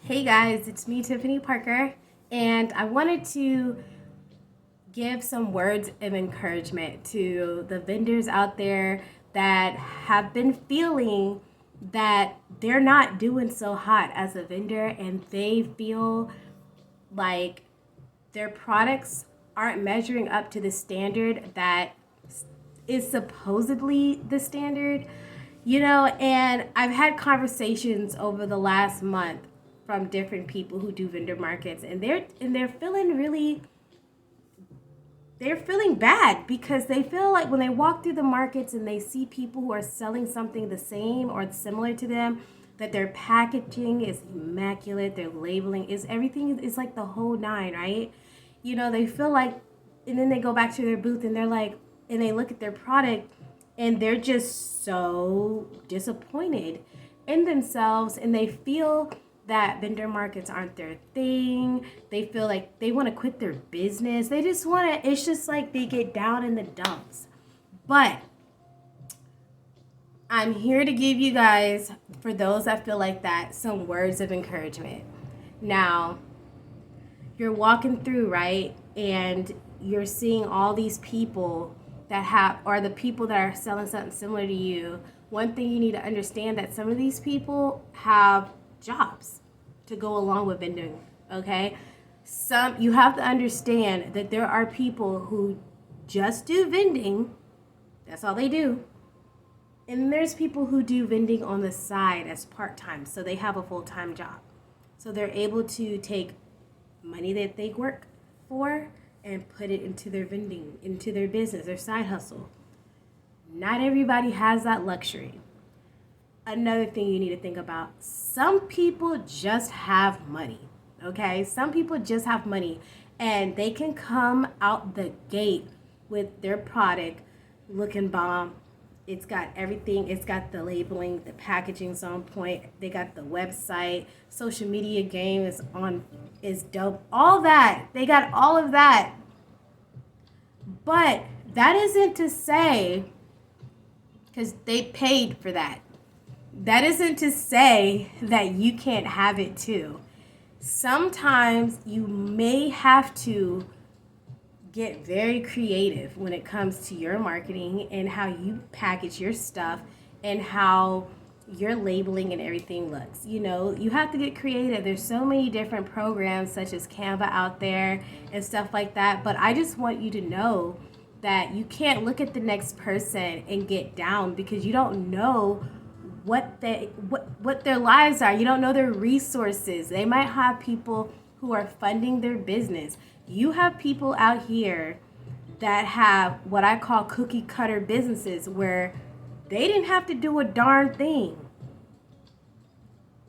Hey guys, it's me, Tiffany Parker, and I wanted to give some words of encouragement to the vendors out there that have been feeling that they're not doing so hot as a vendor and they feel like their products aren't measuring up to the standard that is supposedly the standard. And I've had conversations over the last month from different people who do vendor markets, and they're feeling bad because they feel like when they walk through the markets and they see people who are selling something the same or similar to them, that their packaging is immaculate, their labeling is everything is like the whole nine, right? They feel like, and then they go back to their booth and they're like, and they look at their product and they're just so disappointed in themselves, and they feel that vendor markets aren't their thing. They feel like they want to quit their business. They just want to, it's just like they get down in the dumps. But I'm here to give you guys, for those that feel like that, some words of encouragement. Now, you're walking through, right? And you're seeing all these people that have, or the people that are selling something similar to you. One thing you need to understand that some of these people have jobs to go along with vending, okay? You have to understand that there are people who just do vending. That's all they do. And there's people who do vending on the side as part-time, so they have a full-time job. So they're able to take money that they work for and put it into their vending, into their business, their side hustle. Not everybody has that luxury. Another thing you need to think about, some people just have money, okay? Some people just have money and they can come out the gate with their product looking bomb. It's got everything. It's got the labeling, the packaging's on point. They got the website, social media game is dope. All that. They got all of that. But that isn't to say, because they paid for that. That isn't to say that you can't have it too. Sometimes you may have to get very creative when it comes to your marketing and how you package your stuff and how your labeling and everything looks. You have to get creative. There's so many different programs such as Canva out there and stuff like that. But I just want you to know that you can't look at the next person and get down because you don't know what their lives are. You don't know their resources. They might have people who are funding their business. You have people out here that have what I call cookie cutter businesses where they didn't have to do a darn thing.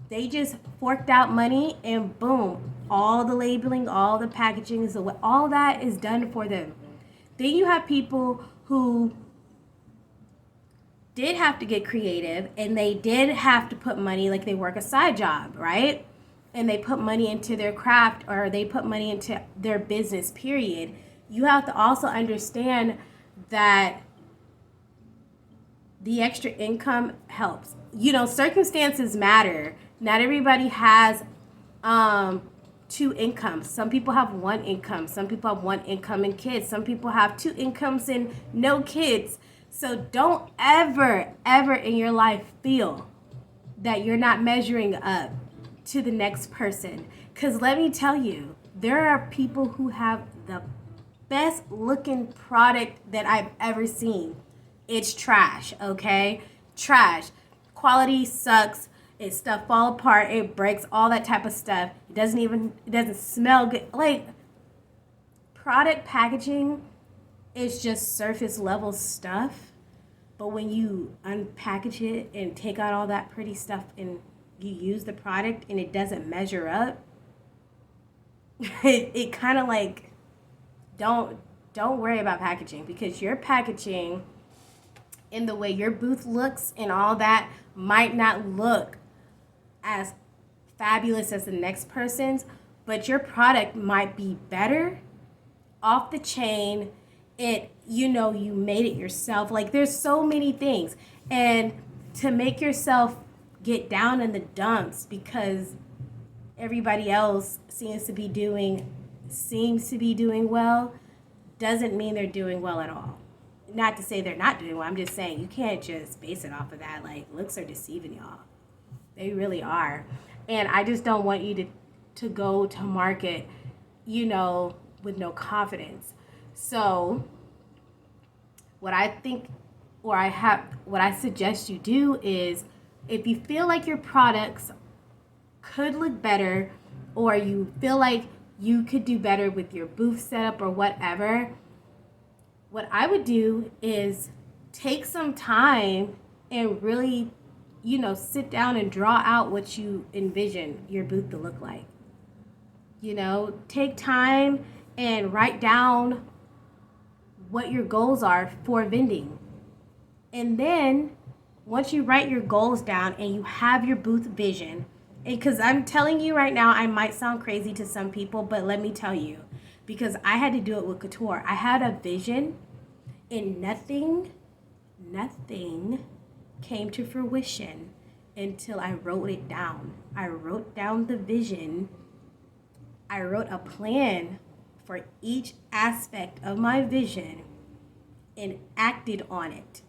They just forked out money and boom, all the labeling, all the packaging, so all that is done for them. Then you have people who did have to get creative and they did have to put money, like they work a side job, right? And they put money into their craft or they put money into their business, period. You have to also understand that the extra income helps. Circumstances matter. Not everybody has two incomes. Some people have one income. Some people have one income and kids. Some people have two incomes and no kids. So don't ever, ever in your life feel that you're not measuring up to the next person. Because let me tell you, there are people who have the best looking product that I've ever seen. It's trash, okay? Trash. Quality sucks. Stuff fall apart. It breaks, all that type of stuff. It doesn't smell good. Like, product packaging is just surface level stuff. But when you unpackage it and take out all that pretty stuff and you use the product and it doesn't measure up, it kind of like, don't worry about packaging, because your packaging and the way your booth looks and all that might not look as fabulous as the next person's, but your product might be better, off the chain. You made it yourself. Like, there's so many things. And to make yourself get down in the dumps because everybody else seems to be doing well doesn't mean they're doing well at all. Not to say they're not doing well. I'm just saying you can't just base it off of that. Like, looks are deceiving y'all. They really are. And I just don't want you to go to market, with no confidence. So what I suggest you do is, if you feel like your products could look better, or you feel like you could do better with your booth setup or whatever, what I would do is take some time and really, sit down and draw out what you envision your booth to look like. Take time and write down what your goals are for vending. And then once you write your goals down and you have your booth vision, because I'm telling you right now, I might sound crazy to some people, but let me tell you, because I had to do it with couture. I had a vision and nothing came to fruition until I wrote it down. I wrote down the vision. I wrote a plan for each aspect of my vision and acted on it.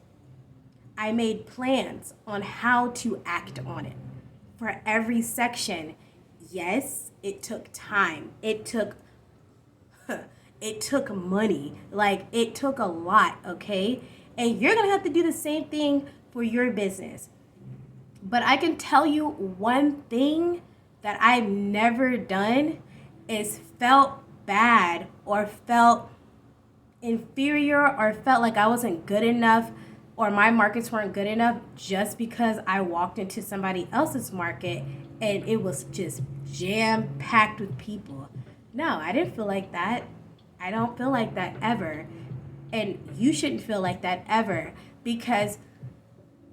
I made plans on how to act on it for every section. Yes, it took time. It took money. Like, it took a lot, okay? And you're going to have to do the same thing for your business. But I can tell you one thing that I've never done is felt bad or felt inferior or felt like I wasn't good enough or my markets weren't good enough just because I walked into somebody else's market and it was just jam-packed with people. No, I didn't feel like that. I don't feel like that ever. And you shouldn't feel like that ever, because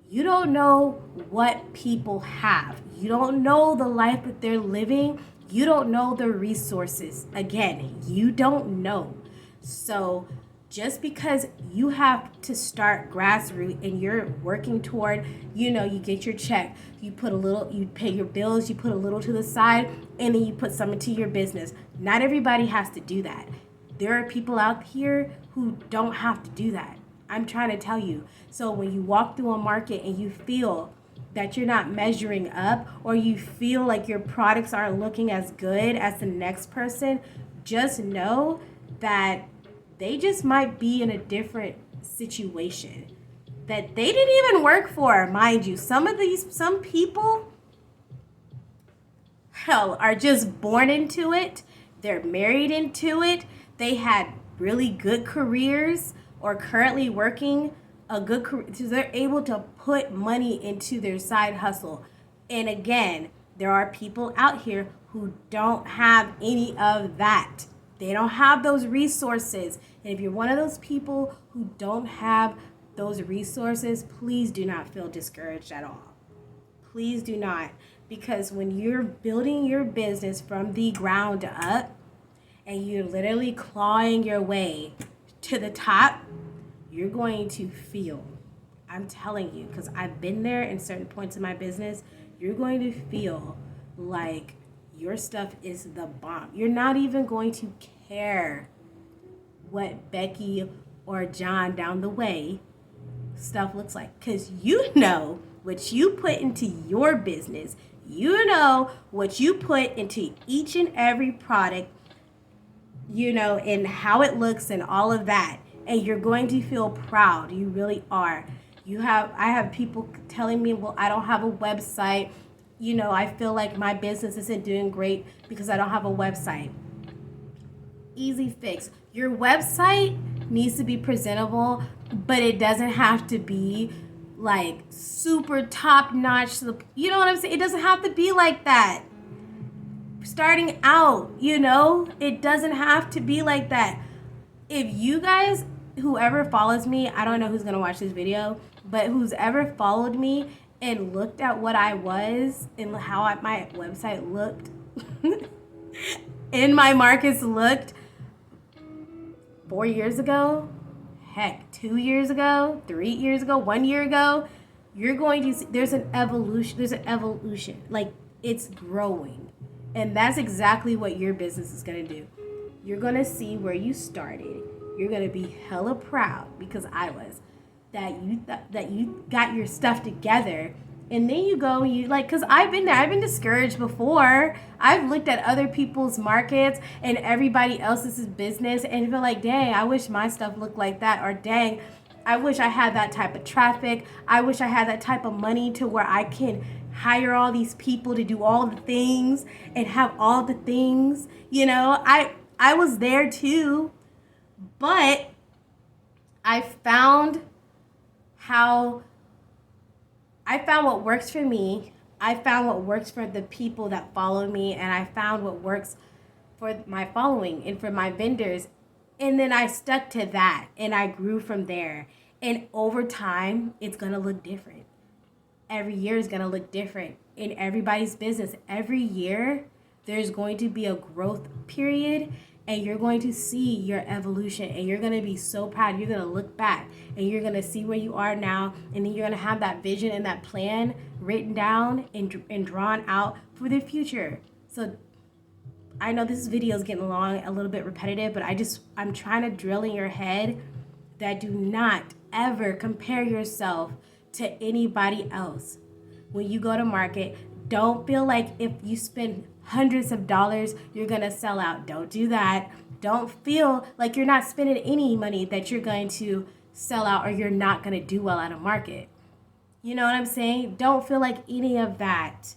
you don't know what people have. You don't know the life that they're living. You don't know the resources. Again, you don't know. So just because you have to start grassroots and you're working toward, you get your check, you pay your bills, you put a little to the side, and then you put some into your business. Not everybody has to do that. There are people out here who don't have to do that. I'm trying to tell you. So when you walk through a market and you feel that you're not measuring up, or you feel like your products aren't looking as good as the next person, just know that they just might be in a different situation that they didn't even work for, mind you. Some people, hell, are just born into it. They're married into it. They had really good careers or currently working a good career. So they're able to put money into their side hustle. And again, there are people out here who don't have any of that. They don't have those resources. And if you're one of those people who don't have those resources, please do not feel discouraged at all. Please do not. Because when you're building your business from the ground up and you're literally clawing your way to the top, you're going to feel, I'm telling you, because I've been there in certain points of my business, you're going to feel like your stuff is the bomb. You're not even going to care what Becky or John down the way stuff looks like, because you know what you put into your business. You know what you put into each and every product, and how it looks and all of that. And you're going to feel proud. You really are. I have people telling me, well, I don't have a website. I feel like my business isn't doing great because I don't have a website. Easy fix. Your website needs to be presentable, but it doesn't have to be like super top notch. You know what I'm saying? It doesn't have to be like that. Starting out, it doesn't have to be like that. If you guys, whoever follows me, I don't know who's going to watch this video, but who's ever followed me and looked at what I was and how my website looked and my markets looked 4 years ago, heck, 2 years ago, 3 years ago, 1 year ago, you're going to see there's an evolution. Like, it's growing. And that's exactly what your business is going to do. You're going to see where you started. You're going to be hella proud, because I was, that you got your stuff together. And then you go, you like, because I've been there. I've been discouraged before. I've looked at other people's markets and everybody else's business and feel like, dang, I wish my stuff looked like that. Or dang, I wish I had that type of traffic. I wish I had that type of money to where I can hire all these people to do all the things and have all the things. You know, I was there too, but I found what works for me. I found what works for the people that follow me, and I found what works for my following and for my vendors. And then I stuck to that, and I grew from there. And over time, it's going to look different. Every year is going to look different in everybody's business. Every year, there's going to be a growth period, and you're going to see your evolution, and you're going to be so proud. You're going to look back and you're going to see where you are now, and then you're going to have that vision and that plan written down and drawn out for the future. So I know this video is getting along a little bit repetitive, but I'm trying to drill in your head that do not ever compare yourself to anybody else. When you go to market, don't feel like if you spend hundreds of dollars, you're going to sell out. Don't do that. Don't feel like you're not spending any money that you're going to sell out or you're not going to do well at a market. You know what I'm saying? Don't feel like any of that.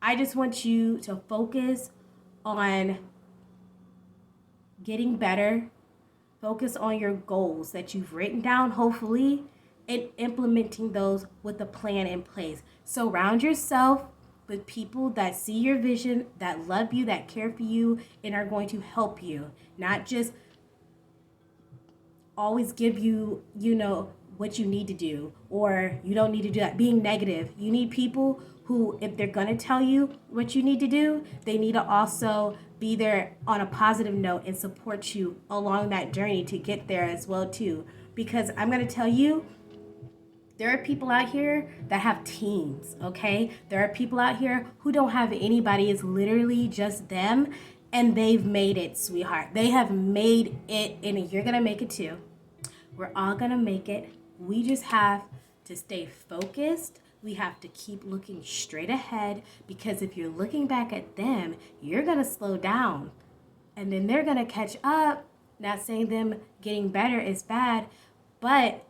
I just want you to focus on getting better. Focus on your goals that you've written down, hopefully, and implementing those with a plan in place. Surround yourself with people that see your vision, that love you, that care for you, and are going to help you. Not just always give you, what you need to do, or you don't need to do that. Being negative. You need people who, if they're going to tell you what you need to do, they need to also be there on a positive note and support you along that journey to get there as well too. Because I'm going to tell you, there are people out here that have teams, okay? There are people out here who don't have anybody. It's literally just them, and they've made it, sweetheart. They have made it, and you're going to make it too. We're all going to make it. We just have to stay focused. We have to keep looking straight ahead, because if you're looking back at them, you're going to slow down, and then they're going to catch up. Not saying them getting better is bad, but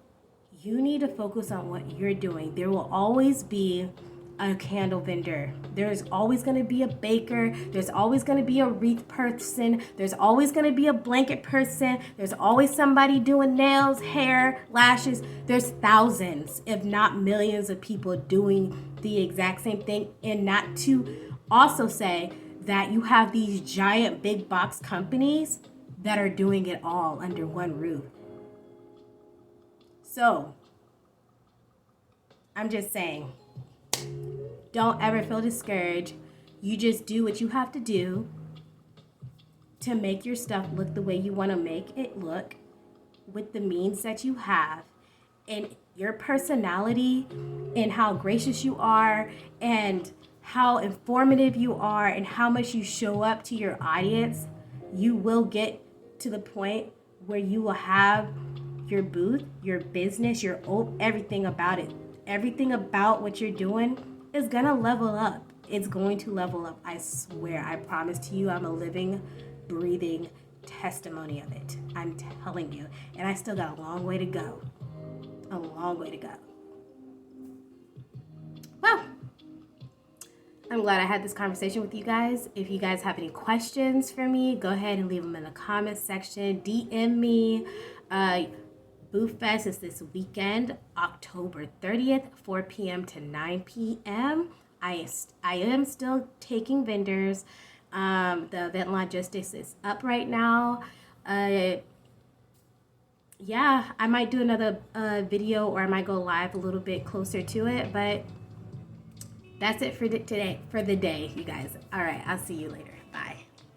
you need to focus on what you're doing. There will always be a candle vendor. There's always going to be a baker. There's always going to be a wreath person. There's always going to be a blanket person. There's always somebody doing nails, hair, lashes. There's thousands, if not millions, of people doing the exact same thing. And not to also say that you have these giant big box companies that are doing it all under one roof. So, I'm just saying, don't ever feel discouraged. You just do what you have to do to make your stuff look the way you want to make it look with the means that you have, and your personality and how gracious you are and how informative you are and how much you show up to your audience. You will get to the point where you will have your booth, your business, your everything about it. Everything about what you're doing is going to level up. It's going to level up. I swear, I promise to you, I'm a living, breathing testimony of it. I'm telling you. And I still got a long way to go. A long way to go. Well, I'm glad I had this conversation with you guys. If you guys have any questions for me, go ahead and leave them in the comments section. DM me. Booth Fest is this weekend, October 30th, 4 p.m. to 9 p.m. I am still taking vendors. The event logistics is up right now. Yeah, I might do another video, or I might go live a little bit closer to it, but that's it for the day, you guys. All right, I'll see you later.